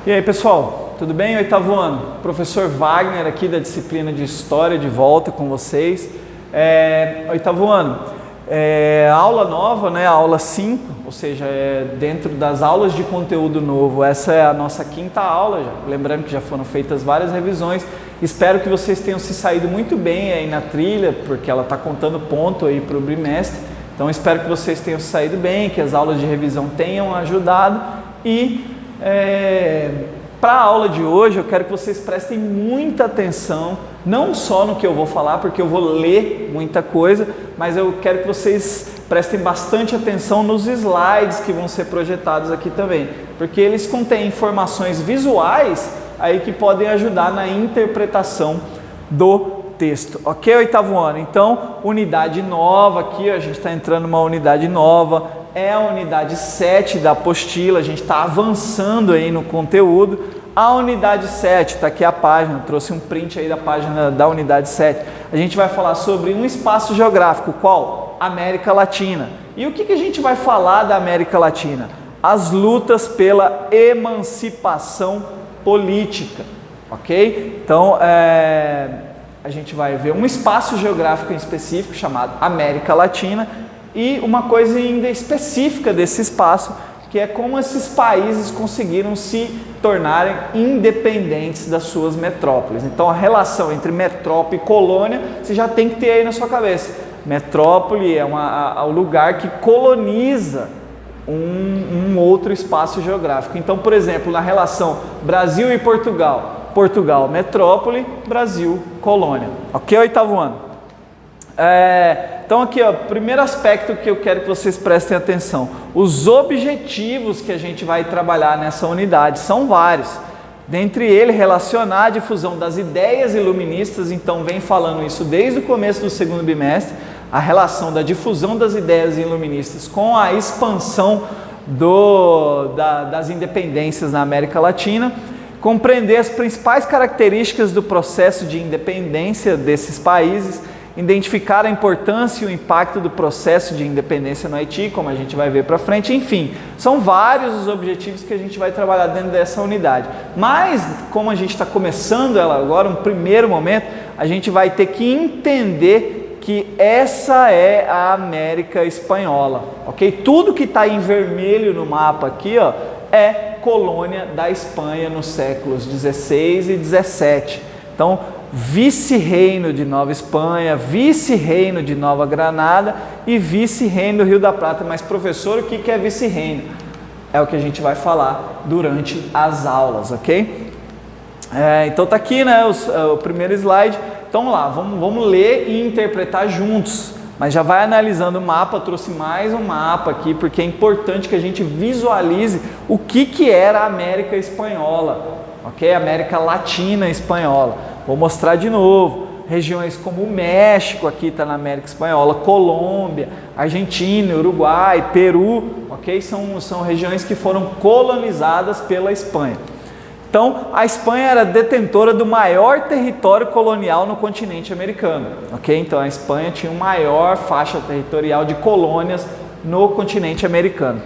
E aí pessoal, tudo bem? Oitavo ano, professor Wagner aqui da disciplina de História de volta com vocês. Oitavo ano, aula nova, né? Aula 5, ou seja, dentro das aulas de conteúdo novo, essa é a nossa quinta aula já. Lembrando que já foram feitas várias revisões. Espero que vocês tenham se saído muito bem aí na trilha, porque ela está contando ponto aí para o bimestre. Então espero que vocês tenham se saído bem, que as aulas de revisão tenham ajudado e para a aula de hoje eu quero que vocês prestem muita atenção, não só no que eu vou falar, porque eu vou ler muita coisa, mas eu quero que vocês prestem bastante atenção nos slides que vão ser projetados aqui também, porque eles contêm informações visuais aí que podem ajudar na interpretação do texto, ok, oitavo ano? Então, unidade nova aqui, ó, a gente está entrando numa unidade nova, é a unidade 7 da apostila, a gente está avançando aí no conteúdo. A unidade 7, está aqui a página, trouxe um print aí da página da unidade 7. A gente vai falar sobre um espaço geográfico, qual? América Latina. E o que a gente vai falar da América Latina? As lutas pela emancipação política, ok? Então, a gente vai ver um espaço geográfico em específico chamado América Latina e uma coisa ainda específica desse espaço, que é como esses países conseguiram se tornarem independentes das suas metrópoles. Então a relação entre metrópole e colônia você já tem que ter aí na sua cabeça. Metrópole é o lugar que coloniza um outro espaço geográfico. Então, por exemplo, na relação Brasil e Portugal, Portugal metrópole, Brasil colônia. Ok, oitavo ano? Então aqui, ó, primeiro aspecto que eu quero que vocês prestem atenção, os objetivos que a gente vai trabalhar nessa unidade são vários, dentre eles relacionar a difusão das ideias iluministas, então vem falando isso desde o começo do segundo bimestre, a relação da difusão das ideias iluministas com a expansão das independências na América Latina, compreender as principais características do processo de independência desses países, identificar a importância e o impacto do processo de independência no Haiti, como a gente vai ver para frente, enfim, são vários os objetivos que a gente vai trabalhar dentro dessa unidade. Mas, como a gente está começando ela agora, um primeiro momento, a gente vai ter que entender que essa é a América Espanhola, ok? Tudo que está em vermelho no mapa aqui, ó, é colônia da Espanha nos séculos 16 e 17. Então, vice-reino de Nova Espanha, vice-reino de Nova Granada e vice-reino do Rio da Prata. Mas, professor, o que é vice-reino? É o que a gente vai falar durante as aulas, ok? Então tá aqui, né, o primeiro slide. Então lá, vamos ler e interpretar juntos. Mas já vai analisando o mapa, trouxe mais um mapa aqui, porque é importante que a gente visualize o que era a América Espanhola, ok? América Latina Espanhola. Vou mostrar de novo, regiões como o México, aqui está na América Espanhola, Colômbia, Argentina, Uruguai, Peru, ok? São regiões que foram colonizadas pela Espanha. Então, a Espanha era detentora do maior território colonial no continente americano, ok? Então, a Espanha tinha uma maior faixa territorial de colônias no continente americano.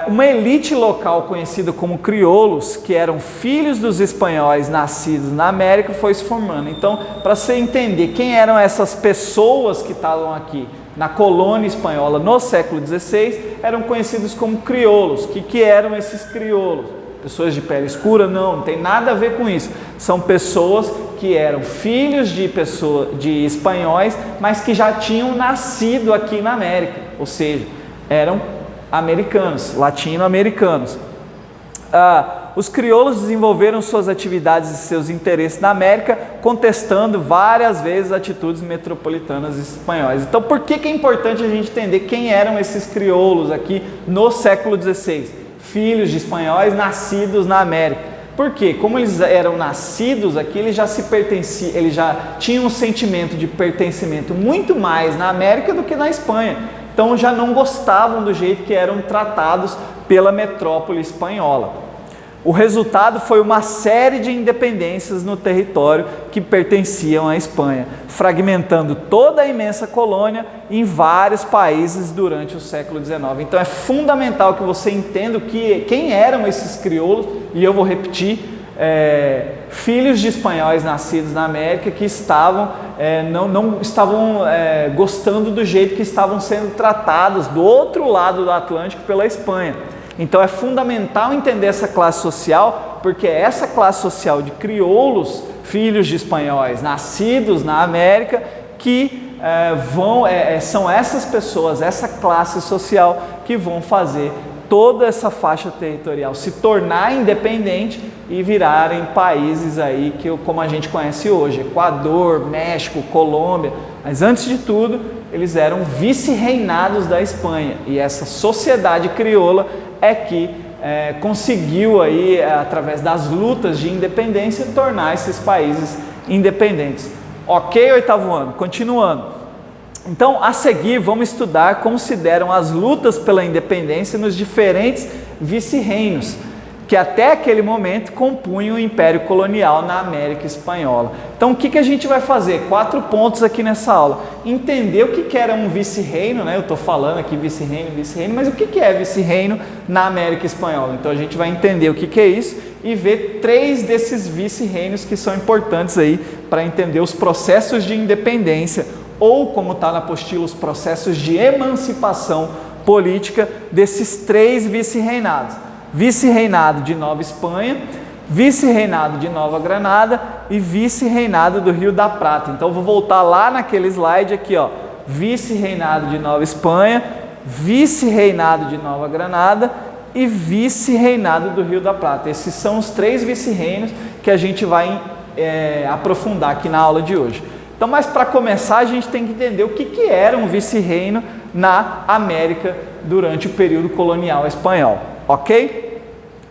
Uma elite local conhecida como crioulos, que eram filhos dos espanhóis nascidos na América, foi se formando. Então, para você entender quem eram essas pessoas que estavam aqui na colônia espanhola no século XVI, eram conhecidos como crioulos. O que eram esses crioulos? Pessoas de pele escura? Não tem nada a ver com isso. São pessoas que eram filhos de espanhóis, mas que já tinham nascido aqui na América, ou seja, eram americanos, latino-americanos. Os crioulos desenvolveram suas atividades e seus interesses na América, contestando várias vezes atitudes metropolitanas espanhóis. Então, por que é importante a gente entender quem eram esses crioulos aqui no século XVI? Filhos de espanhóis nascidos na América. Por quê? Como eles eram nascidos aqui, eles já tinham um sentimento de pertencimento muito mais na América do que na Espanha. Então já não gostavam do jeito que eram tratados pela metrópole espanhola. O resultado foi uma série de independências no território que pertenciam à Espanha, fragmentando toda a imensa colônia em vários países durante o século XIX. Então é fundamental que você entenda quem eram esses crioulos, e eu vou repetir, filhos de espanhóis nascidos na América que não estavam gostando do jeito que estavam sendo tratados do outro lado do Atlântico pela Espanha. Então é fundamental entender essa classe social, porque é essa classe social de crioulos, filhos de espanhóis nascidos na América, que são essas pessoas, essa classe social que vão fazer toda essa faixa territorial se tornar independente e virarem países aí como a gente conhece hoje, Equador, México, Colômbia. Mas antes de tudo, eles eram vice-reinados da Espanha, e essa sociedade crioula é que conseguiu aí, através das lutas de independência, tornar esses países independentes. Ok, oitavo ano? Continuando. Então, a seguir, vamos estudar como se deram as lutas pela independência nos diferentes vice-reinos, que até aquele momento compunham o Império Colonial na América Espanhola. Então, o que a gente vai fazer? 4 pontos aqui nessa aula. Entender o que era um vice-reino, né? Eu estou falando aqui vice-reino, mas o que é vice-reino na América Espanhola? Então, a gente vai entender o que é isso e ver 3 desses vice-reinos que são importantes aí para entender os processos de independência, ou, como está na apostila, os processos de emancipação política desses 3 vice-reinados. Vice-reinado de Nova Espanha, vice-reinado de Nova Granada e vice-reinado do Rio da Prata. Então, vou voltar lá naquele slide aqui, ó, vice-reinado de Nova Espanha, vice-reinado de Nova Granada e vice-reinado do Rio da Prata. Esses são os 3 vice-reinos que a gente vai aprofundar aqui na aula de hoje. Então, mas para começar, a gente tem que entender o que era um vice-reino na América durante o período colonial espanhol. Ok?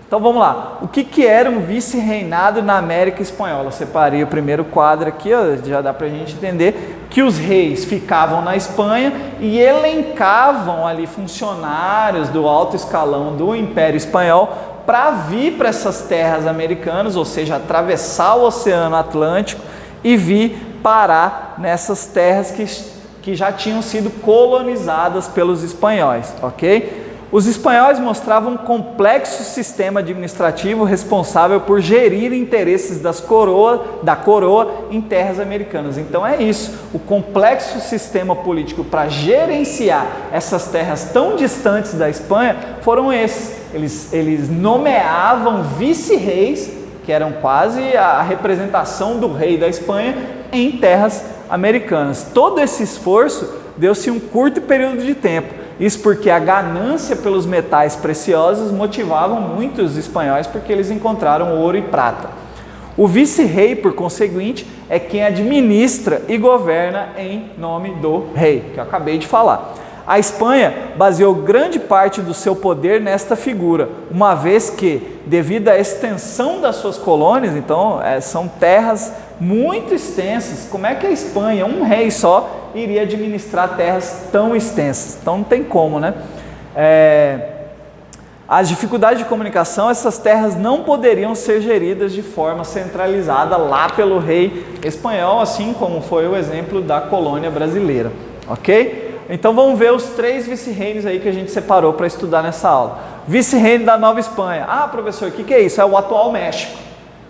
Então vamos lá. O que era um vice-reinado na América Espanhola? Separei o primeiro quadro aqui, ó, já dá para a gente entender que os reis ficavam na Espanha e elencavam ali funcionários do alto escalão do Império Espanhol para vir para essas terras americanas, ou seja, atravessar o Oceano Atlântico e vir parar nessas terras que já tinham sido colonizadas pelos espanhóis, ok? Os espanhóis mostravam um complexo sistema administrativo responsável por gerir interesses da coroa em terras americanas. Então é isso, o complexo sistema político para gerenciar essas terras tão distantes da Espanha foram esses. Eles nomeavam vice-reis, que eram quase a representação do rei da Espanha, em terras americanas. Todo esse esforço deu-se em um curto período de tempo. Isso porque a ganância pelos metais preciosos motivavam muito os espanhóis, porque eles encontraram ouro e prata. O vice-rei, por conseguinte, é quem administra e governa em nome do rei, que eu acabei de falar. A Espanha baseou grande parte do seu poder nesta figura, uma vez que, devido à extensão das suas colônias, então são terras muito extensas, como é que a Espanha, um rei só, iria administrar terras tão extensas? Então não tem como, né? As dificuldades de comunicação, essas terras não poderiam ser geridas de forma centralizada lá pelo rei espanhol, assim como foi o exemplo da colônia brasileira, ok? Então vamos ver os 3 vice-reinos aí que a gente separou para estudar nessa aula. Vice-reino da Nova Espanha. Ah, professor, o que é isso? É o atual México.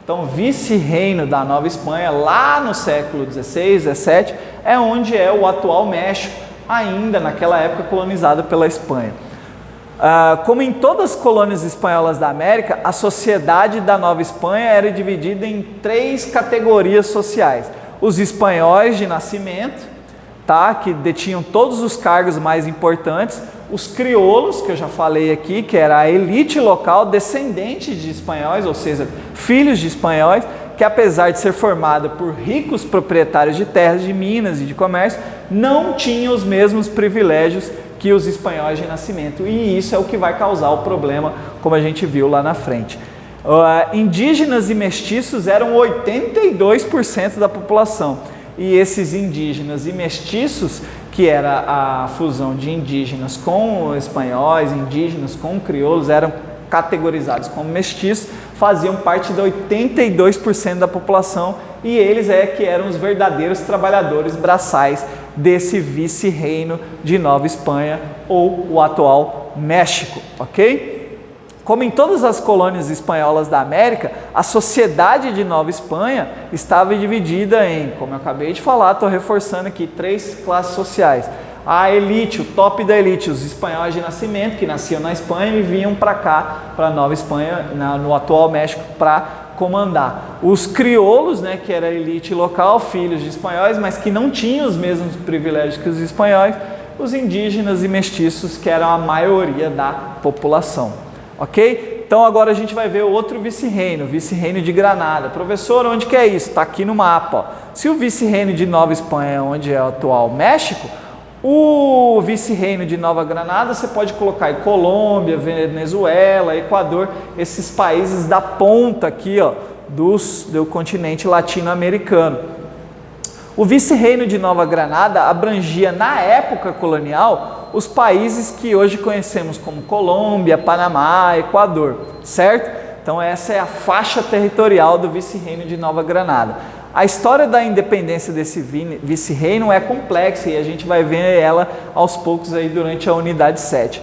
Então, vice-reino da Nova Espanha, lá no século XVI, XVII, é onde é o atual México, ainda naquela época colonizado pela Espanha. Como em todas as colônias espanholas da América, a sociedade da Nova Espanha era dividida em 3 categorias sociais. Os espanhóis de nascimento, que detinham todos os cargos mais importantes, os crioulos, que eu já falei aqui, que era a elite local, descendentes de espanhóis, ou seja, filhos de espanhóis, que apesar de ser formada por ricos proprietários de terras, de minas e de comércio, não tinham os mesmos privilégios que os espanhóis de nascimento, e isso é o que vai causar o problema, como a gente viu lá na frente. Indígenas e mestiços eram 82% da população. E esses indígenas e mestiços, que era a fusão de indígenas com espanhóis, indígenas com crioulos, eram categorizados como mestiços, faziam parte de 82% da população e eles que eram os verdadeiros trabalhadores braçais desse vice-reino de Nova Espanha ou o atual México, ok? Como em todas as colônias espanholas da América, a sociedade de Nova Espanha estava dividida em, como eu acabei de falar, estou reforçando aqui, 3 classes sociais. A elite, o top da elite, os espanhóis de nascimento, que nasciam na Espanha e vinham para cá, para Nova Espanha, no atual México, para comandar. Os crioulos, né, que era a elite local, filhos de espanhóis, mas que não tinham os mesmos privilégios que os espanhóis, os indígenas e mestiços, que eram a maioria da população. Ok? Então agora a gente vai ver outro vice-reino, o vice-reino de Granada. Professor, onde que é isso? Está aqui no mapa. Ó. Se o vice-reino de Nova Espanha é onde é o atual México, o vice-reino de Nova Granada você pode colocar em Colômbia, Venezuela, Equador, esses países da ponta aqui, ó, do continente latino-americano. O vice-reino de Nova Granada abrangia, na época colonial, os países que hoje conhecemos como Colômbia, Panamá, Equador, certo? Então essa é a faixa territorial do vice-reino de Nova Granada. A história da independência desse vice-reino é complexa e a gente vai ver ela aos poucos aí durante a unidade 7.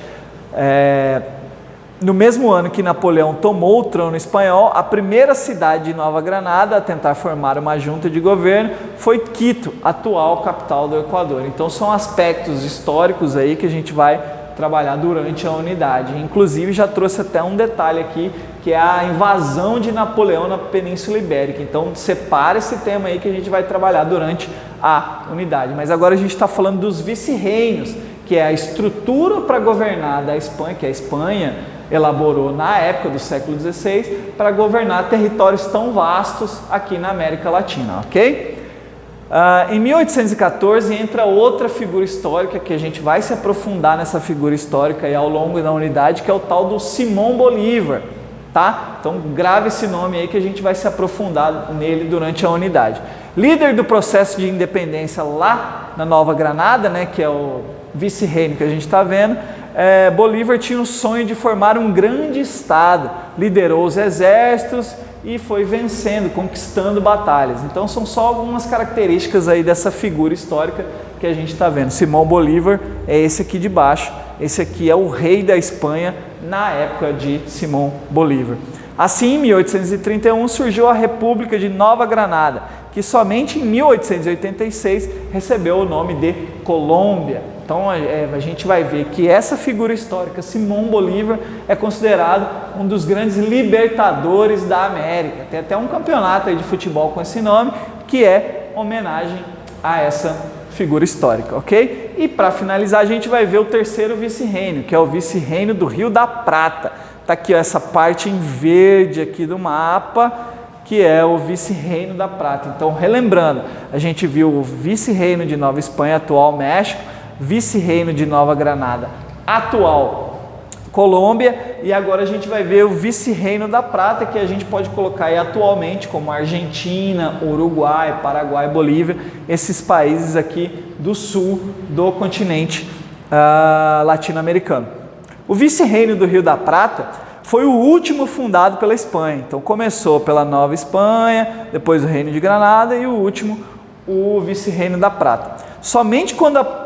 No mesmo ano que Napoleão tomou o trono espanhol, a primeira cidade de Nova Granada a tentar formar uma junta de governo foi Quito, atual capital do Equador. Então são aspectos históricos aí que a gente vai trabalhar durante a unidade. Inclusive já trouxe até um detalhe aqui, que é a invasão de Napoleão na Península Ibérica. Então separa esse tema aí que a gente vai trabalhar durante a unidade. Mas agora a gente está falando dos vice-reinos, que é a estrutura para governar da Espanha, que a Espanha elaborou na época do século XVI para governar territórios tão vastos aqui na América Latina, ok? Em 1814 entra outra figura histórica que a gente vai se aprofundar nessa figura histórica aí ao longo da unidade, que é o tal do Simão Bolívar, tá? Então grave esse nome aí que a gente vai se aprofundar nele durante a unidade. Líder do processo de independência lá na Nova Granada, né, que é o vice-reino que a gente está vendo, Bolívar tinha o sonho de formar um grande estado, liderou os exércitos e foi vencendo, conquistando batalhas. Então são só algumas características aí dessa figura histórica que a gente está vendo. Simão Bolívar é esse aqui de baixo, esse aqui é o rei da Espanha na época de Simão Bolívar. Assim, em 1831 surgiu a República de Nova Granada, que somente em 1886 recebeu o nome de Colômbia. Então a gente vai ver que essa figura histórica, Simão Bolívar, é considerado um dos grandes libertadores da América. Tem até um campeonato aí de futebol com esse nome, que é homenagem a essa figura histórica, ok? E para finalizar a gente vai ver o terceiro vice-reino, que é o vice-reino do Rio da Prata. Está aqui ó, essa parte em verde aqui do mapa, que é o vice-reino da Prata. Então, relembrando, a gente viu o vice-reino de Nova Espanha, atual México, vice-reino de Nova Granada, atual Colômbia, e agora a gente vai ver o vice-reino da Prata, que a gente pode colocar aí atualmente como Argentina, Uruguai, Paraguai, Bolívia, esses países aqui do sul do continente latino-americano. O vice-reino do Rio da Prata foi o último fundado pela Espanha. Então começou pela Nova Espanha, depois o Reino de Granada e o último, o vice-reino da Prata. Somente quando a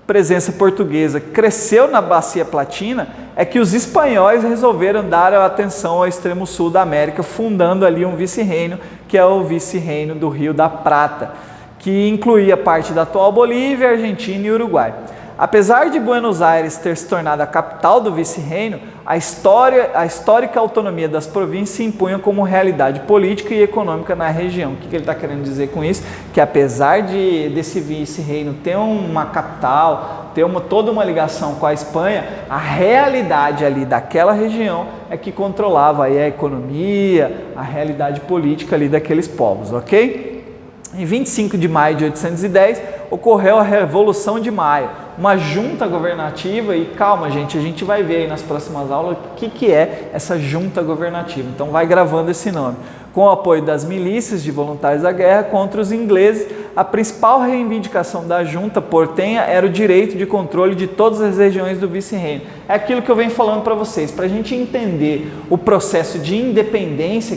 presença portuguesa cresceu na Bacia Platina é que os espanhóis resolveram dar atenção ao extremo sul da América, fundando ali um vice-reino, que é o vice-reino do Rio da Prata, que incluía parte da atual Bolívia, Argentina e Uruguai. Apesar de Buenos Aires ter se tornado a capital do vice-reino, a histórica autonomia das províncias se impunha como realidade política e econômica na região. O que ele está querendo dizer com isso? Que apesar desse vice-reino ter uma capital, ter toda uma ligação com a Espanha, a realidade ali daquela região é que controlava aí a economia, a realidade política ali daqueles povos, ok? Em 25 de maio de 1810, ocorreu a Revolução de Maio, uma junta governativa, e calma gente, a gente vai ver aí nas próximas aulas o que é essa junta governativa, então vai gravando esse nome. Com o apoio das milícias de voluntários da guerra contra os ingleses, a principal reivindicação da junta portenha era o direito de controle de todas as regiões do vice-reino. É aquilo que eu venho falando para vocês, para a gente entender o processo de independência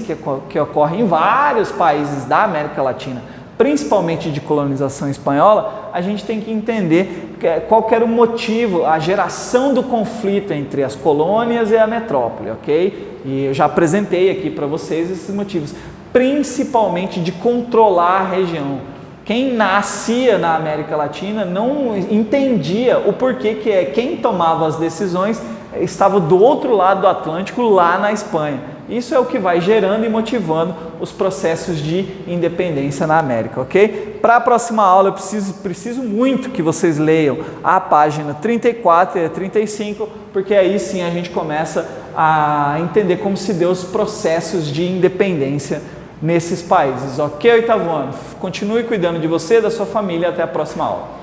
que ocorre em vários países da América Latina, principalmente de colonização espanhola, a gente tem que entender qual que era o motivo, a geração do conflito entre as colônias e a metrópole, ok? E eu já apresentei aqui para vocês esses motivos, principalmente de controlar a região. Quem nascia na América Latina não entendia o porquê que quem tomava as decisões estava do outro lado do Atlântico, lá na Espanha. Isso é o que vai gerando e motivando os processos de independência na América, ok? Para a próxima aula eu preciso muito que vocês leiam a página 34 e 35, porque aí sim a gente começa a entender como se deu os processos de independência nesses países, ok, oitavo ano? Continue cuidando de você e da sua família, até a próxima aula.